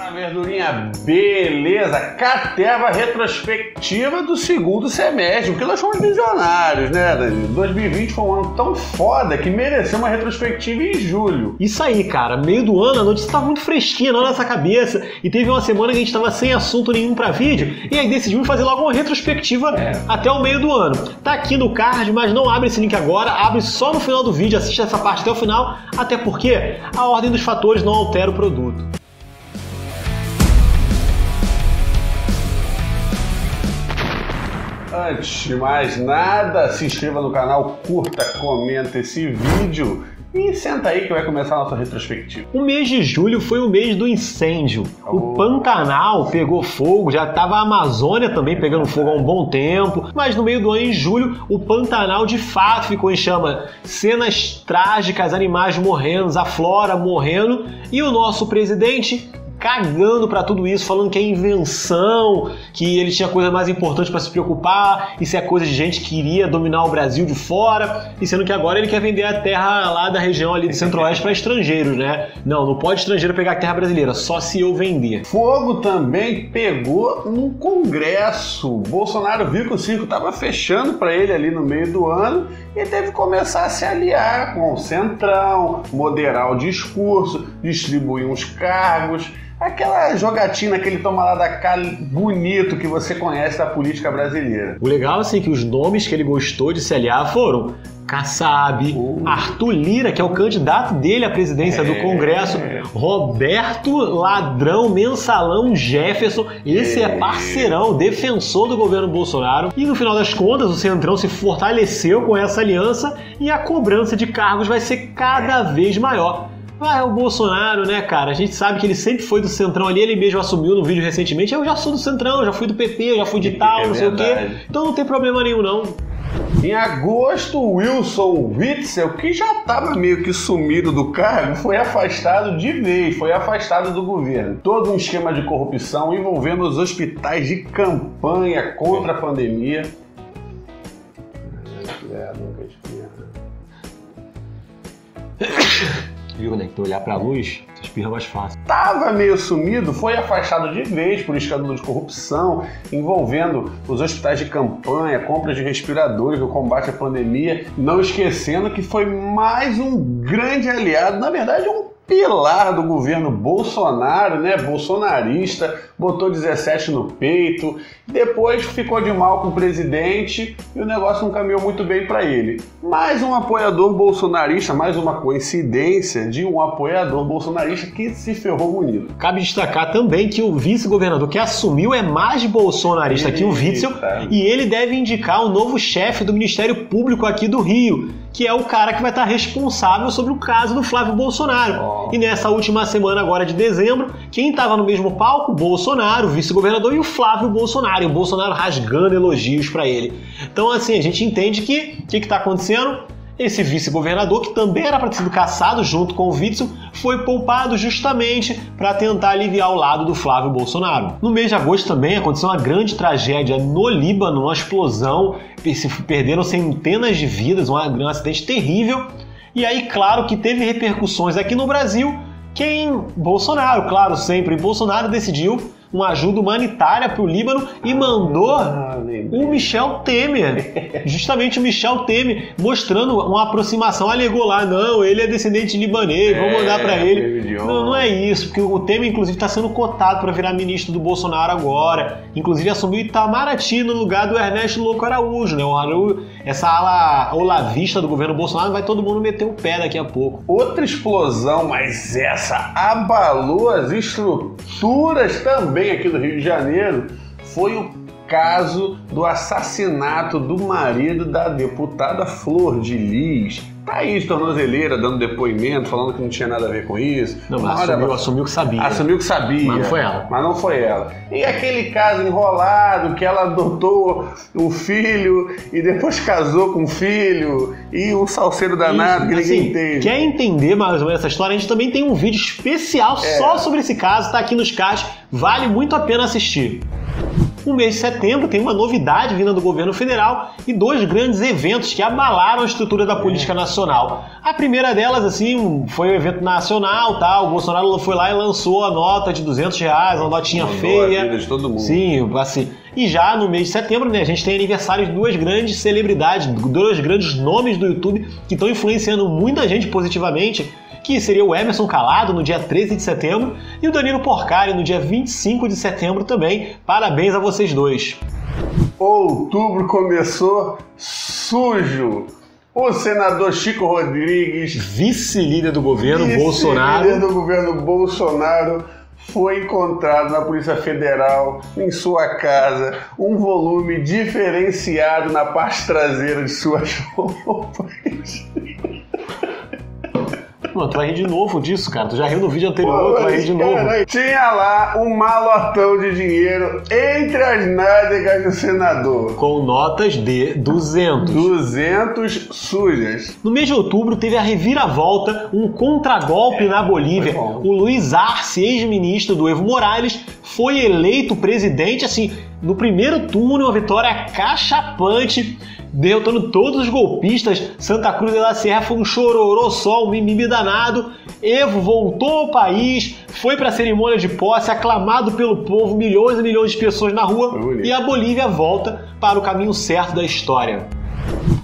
Fala, verdurinha, beleza? Caterva retrospectiva do segundo semestre, porque nós fomos visionários, né, Danilo? 2020 foi um ano tão foda que mereceu uma retrospectiva em julho. Isso aí, cara, meio do ano a notícia tava muito fresquinha na nossa cabeça e teve uma semana que a gente tava sem assunto nenhum pra vídeo e aí decidimos fazer logo uma retrospectiva até o meio do ano. Tá aqui no card, mas não abre esse link agora, abre só no final do vídeo, assiste essa parte até o final, até porque a ordem dos fatores não altera o produto. Antes de mais nada, se inscreva no canal, curta, comenta esse vídeo e senta aí que vai começar a nossa retrospectiva. O mês de julho foi o mês do incêndio. O Pantanal pegou fogo, já estava a Amazônia também pegando fogo há um bom tempo, mas no meio do ano, em julho, o Pantanal de fato ficou em chama. Cenas trágicas, animais morrendo, a flora morrendo e o nosso presidente cagando pra tudo isso, falando que é invenção, que ele tinha coisa mais importante pra se preocupar, isso é coisa de gente que iria dominar o Brasil de fora, e sendo que agora ele quer vender a terra lá da região ali do Centro-Oeste pra estrangeiros, né? Não pode estrangeiro pegar a terra brasileira, só se eu vender. Fogo também pegou no Congresso. Bolsonaro viu que o circo tava fechando pra ele ali no meio do ano e teve que começar a se aliar com o Centrão, moderar o discurso, distribuir uns cargos. Aquela jogatina que ele toma lá da cara bonito que você conhece da política brasileira. O legal, assim, que os nomes que ele gostou de se aliar foram Kassab, Arthur Lira, que é o candidato dele à presidência do Congresso, Roberto Ladrão Mensalão Jefferson, esse é parceirão, defensor do governo Bolsonaro, e no final das contas o Centrão se fortaleceu com essa aliança e a cobrança de cargos vai ser cada vez maior. Ah, é o Bolsonaro, né, cara? A gente sabe que ele sempre foi do Centrão ali, ele mesmo assumiu no vídeo recentemente, eu já sou do Centrão, já fui do PP, já fui de tal, não sei o quê, então não tem problema nenhum, não. Em agosto, Wilson Witzel, que já estava meio que sumido do cargo, foi afastado de vez, foi afastado do governo. Todo um esquema de corrupção envolvendo os hospitais de campanha contra a pandemia. Viu, né? Que tu olhar pra luz, tu espirra mais fácil. Tava meio sumido, foi afastado de vez por escândalo de corrupção envolvendo os hospitais de campanha, compras de respiradores no combate à pandemia, não esquecendo que foi mais um grande aliado, na verdade um pilar do governo Bolsonaro, né? Bolsonarista, botou 17 no peito, depois ficou de mal com o presidente e o negócio não caminhou muito bem para ele. Mais um apoiador bolsonarista, mais uma coincidência de um apoiador bolsonarista que se ferrou bonito. Cabe destacar também que o vice-governador que assumiu é mais bolsonarista que o Witzel e ele deve indicar o novo chefe do Ministério Público aqui do Rio, que é o cara que vai estar responsável sobre o caso do Flávio Bolsonaro. E nessa última semana agora de dezembro, quem estava no mesmo palco? Bolsonaro, o vice-governador, e o Flávio Bolsonaro. E o Bolsonaro rasgando elogios para ele. Então, assim, a gente entende que o que está acontecendo? Esse vice-governador, que também era para ter sido caçado junto com o Witzel, foi poupado justamente para tentar aliviar o lado do Flávio Bolsonaro. No mês de agosto também aconteceu uma grande tragédia no Líbano, uma explosão, se perderam centenas de vidas, um acidente terrível. E aí, claro que teve repercussões aqui no Brasil. Bolsonaro, claro, sempre, Bolsonaro decidiu uma ajuda humanitária para o Líbano e mandou o Michel Temer, justamente o Michel Temer, mostrando uma aproximação, alegou lá, não, ele é descendente libanês, vamos mandar para ele. Não é isso, porque o Temer, inclusive, está sendo cotado para virar ministro do Bolsonaro agora, inclusive assumiu Itamaraty no lugar do Ernesto Louco Araújo, né? Essa ala olavista do governo Bolsonaro vai todo mundo meter o pé daqui a pouco. Outra explosão, mas essa abalou as estruturas também aqui do Rio de Janeiro, foi o caso do assassinato do marido da deputada Flor de Lis. Tá aí de tornozeleira, dando depoimento, falando que não tinha nada a ver com isso. Não, mas assumiu que sabia. Assumiu que sabia. Mas não foi ela. Mas não foi ela. E aquele caso enrolado que ela adotou um filho e depois casou com um filho e um salseiro danado que ninguém entende. Quer entender mais ou menos essa história? A gente também tem um vídeo especial só sobre esse caso, tá aqui nos cards, vale muito a pena assistir. O mês de setembro tem uma novidade vinda do governo federal e 2 grandes eventos que abalaram a estrutura da política nacional. A primeira delas, assim, foi um evento nacional, tá? O Bolsonaro foi lá e lançou a nota de R$200, uma notinha feia. A vida de todo mundo. Sim, assim. E já no mês de setembro, né, a gente tem aniversário de 2 grandes celebridades, 2 grandes nomes do YouTube que estão influenciando muita gente positivamente, que seria o Emerson Calado no dia 13 de setembro e o Danilo Porcari no dia 25 de setembro também. Parabéns a vocês dois. Outubro começou sujo. O senador Chico Rodrigues, vice-líder do governo Bolsonaro, vice-líder do governo Bolsonaro, foi encontrado na Polícia Federal, em sua casa, um volume diferenciado na parte traseira de suas roupas. Mano, tu vai rir de novo disso, cara. Tu já riu no vídeo anterior, tu vai rir de novo. Tinha lá um malotão de dinheiro entre as nádegas do senador. Com notas de 200. 200 sujas. No mês de outubro teve a reviravolta, um contragolpe na Bolívia. O Luiz Arce, ex-ministro do Evo Morales, foi eleito presidente, assim, no primeiro turno, uma vitória cachapante, derrotando todos os golpistas. Santa Cruz de la Sierra foi um chororô só, um mimimi danado. Evo voltou ao país, foi para a cerimônia de posse, aclamado pelo povo, milhões e milhões de pessoas na rua, e a Bolívia volta para o caminho certo da história.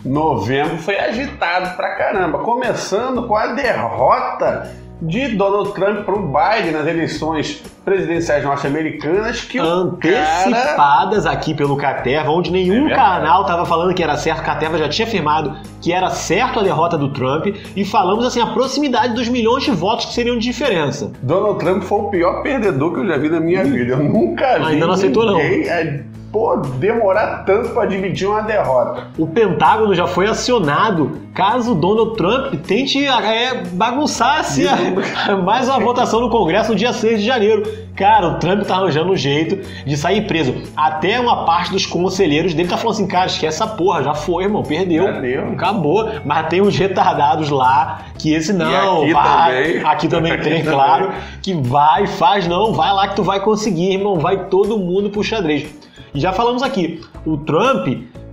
Novembro foi agitado pra caramba, começando com a derrota de Donald Trump para o Biden nas eleições presidenciais norte-americanas, que antecipadas aqui pelo Caterva, onde nenhum canal estava falando que era certo. Caterva já tinha afirmado que era certo a derrota do Trump e falamos assim a proximidade dos milhões de votos que seriam de diferença. Donald Trump foi o pior perdedor que eu já vi na minha vida. Eu nunca vi ainda não aceitou ninguém demorar tanto para admitir uma derrota. O Pentágono já foi acionado caso Donald Trump tente bagunçar assim, mais uma votação no Congresso no dia 6 de janeiro. Cara, o Trump tá arranjando um jeito de sair preso. Até uma parte dos conselheiros dele tá falando assim, cara, esquece essa porra, já foi, irmão, perdeu. Acabou. Mas tem uns retardados lá que esse não, aqui também tem, claro, que vai, faz não, vai lá que tu vai conseguir, irmão, vai todo mundo pro xadrez. E já falamos aqui, o Trump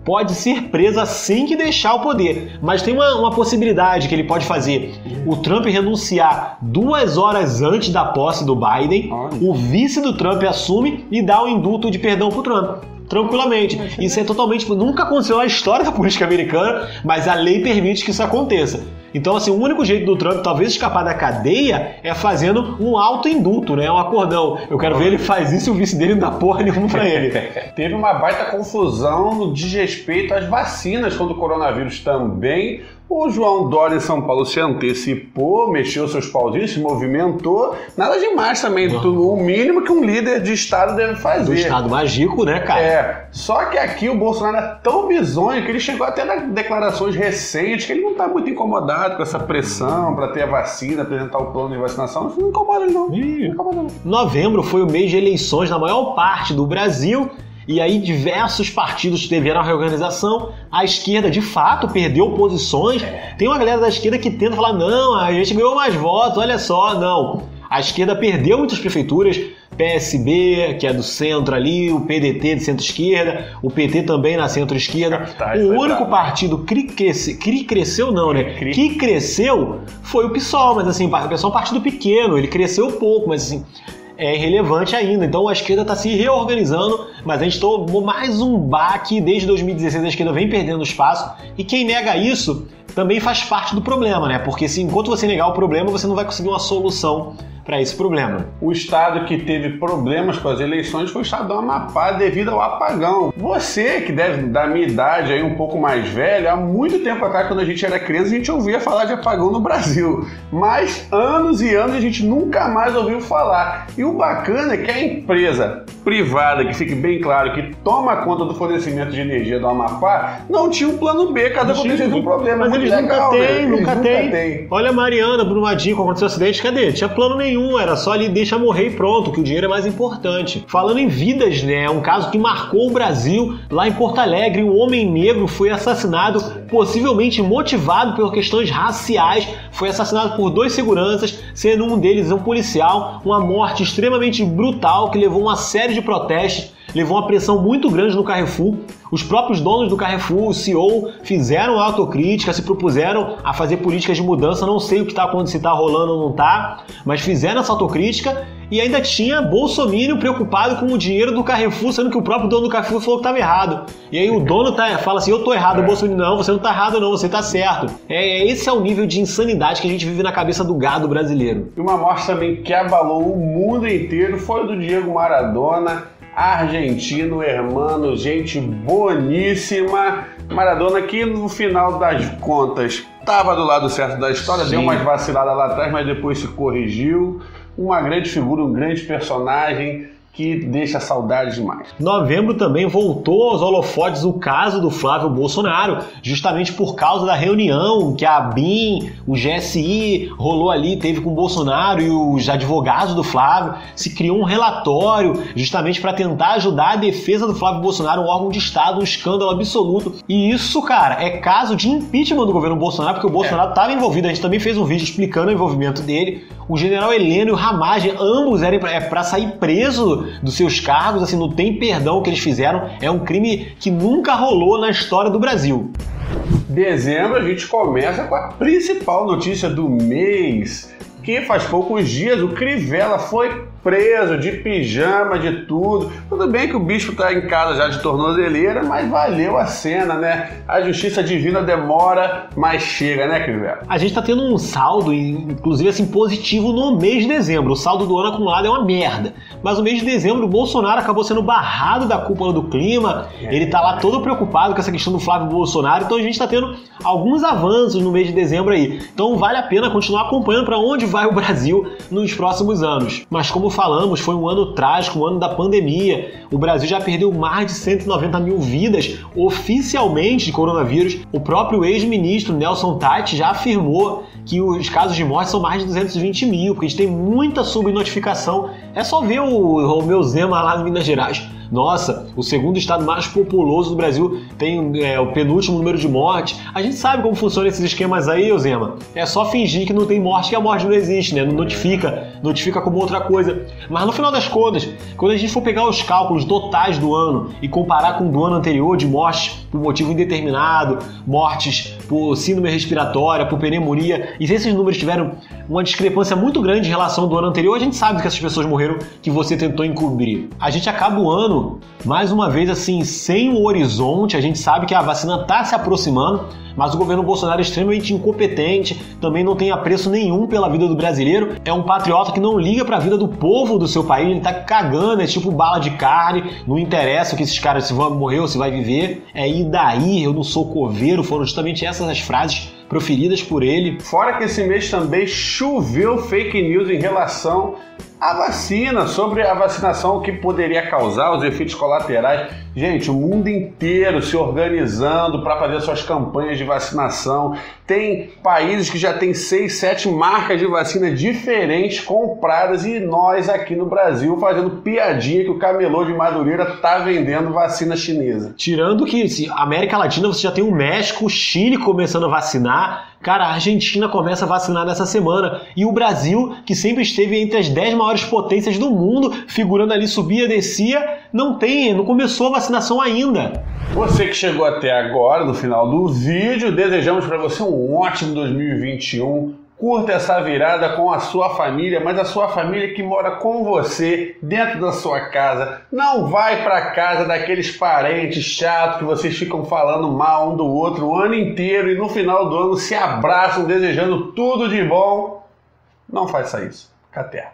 pode ser preso assim que deixar o poder, mas tem uma possibilidade que ele pode fazer. O Trump renunciar 2 horas antes da posse do Biden, o vice do Trump assume e dá o indulto de perdão pro Trump. Tranquilamente. Isso é totalmente... Nunca aconteceu na história da política americana, mas a lei permite que isso aconteça. Então, assim, o único jeito do Trump talvez escapar da cadeia é fazendo um autoindulto, né? Um acordão. Eu quero ver ele faz isso e o vice dele não dá porra nenhuma pra ele. Teve uma baita confusão no desrespeito às vacinas quando o coronavírus também. O João Dória em São Paulo se antecipou, mexeu seus pauzinhos, se movimentou. Nada demais também. O mínimo que um líder de Estado deve fazer. Do Estado mágico, né, cara? Só que aqui o Bolsonaro é tão bizonho que ele chegou até nas declarações recentes que ele não tá muito incomodado com essa pressão para ter a vacina, apresentar o plano de vacinação. Isso não incomoda ele, não. Não incomoda, não. Novembro foi o mês de eleições na maior parte do Brasil. E aí diversos partidos tiveram a reorganização. A esquerda, de fato, perdeu posições. Tem uma galera da esquerda que tenta falar, não, a gente ganhou mais votos, olha só. Não, a esquerda perdeu muitas prefeituras. PSB, que é do centro ali, o PDT de centro-esquerda, o PT também na centro-esquerda. O único partido que cresceu não, né? Que cresceu foi o PSOL, mas assim, o PSOL é um partido pequeno, ele cresceu pouco, mas assim... é irrelevante ainda. Então a esquerda está se reorganizando, mas a gente tomou mais um baque. Desde 2016 a esquerda vem perdendo espaço, e quem nega isso também faz parte do problema, né? Porque se enquanto você negar o problema, você não vai conseguir uma solução para esse problema. O estado que teve problemas com as eleições foi o estado do Amapá devido ao apagão. Você, que deve da minha idade, aí um pouco mais velho, há muito tempo atrás, quando a gente era criança, a gente ouvia falar de apagão no Brasil. Mas anos e anos a gente nunca mais ouviu falar. E o bacana é que a empresa privada, que fique bem claro, que toma conta do fornecimento de energia do Amapá, não tinha um plano B caso acontecesse um problema. Mas eles nunca têm. Olha a Mariana, Brumadinho, quando aconteceu o acidente, cadê? Tinha plano nenhum, era só ali deixa morrer e pronto, que o dinheiro é mais importante. Falando em vidas, né, um caso que marcou o Brasil, lá em Porto Alegre, um homem negro foi assassinado, possivelmente motivado por questões raciais, foi assassinado por 2 seguranças, sendo um deles um policial, uma morte extremamente brutal que levou uma série de protestos. levou uma pressão muito grande no Carrefour. Os próprios donos do Carrefour, o CEO, fizeram autocrítica, se propuseram a fazer políticas de mudança. Não sei o que está acontecendo, se está rolando ou não está, mas fizeram essa autocrítica. E ainda tinha bolsominion preocupado com o dinheiro do Carrefour, sendo que o próprio dono do Carrefour falou que estava errado. E aí o dono fala assim, eu tô errado, o bolsominion, não, você não tá errado não, você tá certo. Esse é o nível de insanidade que a gente vive na cabeça do gado brasileiro. E uma morte também que abalou o mundo inteiro foi o do Diego Maradona, argentino, hermano, gente boníssima. Maradona que no final das contas estava do lado certo da história, deu umas vaciladas lá atrás, mas depois se corrigiu. Uma grande figura, um grande personagem que deixa saudade demais. Novembro também voltou aos holofotes o caso do Flávio Bolsonaro, justamente por causa da reunião que a ABIN, o GSI rolou ali, teve com o Bolsonaro e os advogados do Flávio. Se criou um relatório justamente para tentar ajudar a defesa do Flávio Bolsonaro, um órgão de Estado, um escândalo absoluto. E isso, cara, é caso de impeachment do governo Bolsonaro, porque o Bolsonaro estava envolvido. A gente também fez um vídeo explicando o envolvimento dele. O general Heleno e o Ramagem, ambos eram para sair preso dos seus cargos, assim, não tem perdão o que eles fizeram, é um crime que nunca rolou na história do Brasil. Dezembro a gente começa com a principal notícia do mês, que faz poucos dias o Crivella foi preso de pijama, de tudo. Tudo bem que o bicho tá em casa já de tornozeleira, mas valeu a cena, né? A justiça divina demora, mas chega, né, Crivella? A gente tá tendo um saldo, inclusive assim, positivo no mês de dezembro. O saldo do ano acumulado é uma merda. Mas no mês de dezembro o Bolsonaro acabou sendo barrado da cúpula do clima. Ele tá lá todo preocupado com essa questão do Flávio Bolsonaro. Então a gente tá tendo alguns avanços no mês de dezembro aí. Então vale a pena continuar acompanhando para onde vai o Brasil nos próximos anos. Mas como falamos, foi um ano trágico, um ano da pandemia. O Brasil já perdeu mais de 190 mil vidas oficialmente de coronavírus. O próprio ex-ministro Nelson Taichi já afirmou que os casos de morte são mais de 220 mil, porque a gente tem muita subnotificação. É só ver o meu Zema lá em Minas Gerais. Nossa, o segundo estado mais populoso do Brasil tem o penúltimo número de mortes. A gente sabe como funcionam esses esquemas aí, Zema. É só fingir que não tem morte, que a morte não existe, né? Não notifica como outra coisa. Mas no final das contas, quando a gente for pegar os cálculos totais do ano e comparar com o do ano anterior de mortes por motivo indeterminado, mortes por síndrome respiratória, por pneumonia, e se esses números tiveram uma discrepância muito grande em relação ao do ano anterior, a gente sabe que essas pessoas morreram que você tentou encobrir. A gente acaba o ano, mais uma vez assim, sem um horizonte. A gente sabe que a vacina está se aproximando, mas o governo Bolsonaro é extremamente incompetente, também não tem apreço nenhum pela vida do brasileiro, é um patriota que não liga para a vida do povo do seu país, ele tá cagando, é tipo bala de carne, não interessa o que esses caras, se vão morrer ou se vai viver, e daí, eu não sou coveiro, foram justamente essas as frases proferidas por ele. Fora que esse mês também choveu fake news em relação à vacina, sobre a vacinação, o que poderia causar, os efeitos colaterais. Gente, o mundo inteiro se organizando para fazer suas campanhas de vacinação. Tem países que já têm 6, 7 marcas de vacina diferentes compradas e nós aqui no Brasil fazendo piadinha que o camelô de Madureira tá vendendo vacina chinesa. Tirando que a América Latina você já tem o México, o Chile começando a vacinar. Cara, a Argentina começa a vacinar nessa semana. E o Brasil, que sempre esteve entre as 10 maiores potências do mundo, figurando ali, subia, descia, não começou a vacinação ainda. Você que chegou até agora, no final do vídeo, desejamos para você um ótimo 2021. Curta essa virada com a sua família, mas a sua família que mora com você, dentro da sua casa. Não vai para casa daqueles parentes chatos que vocês ficam falando mal um do outro o ano inteiro e no final do ano se abraçam desejando tudo de bom. Não faça isso. Fica até.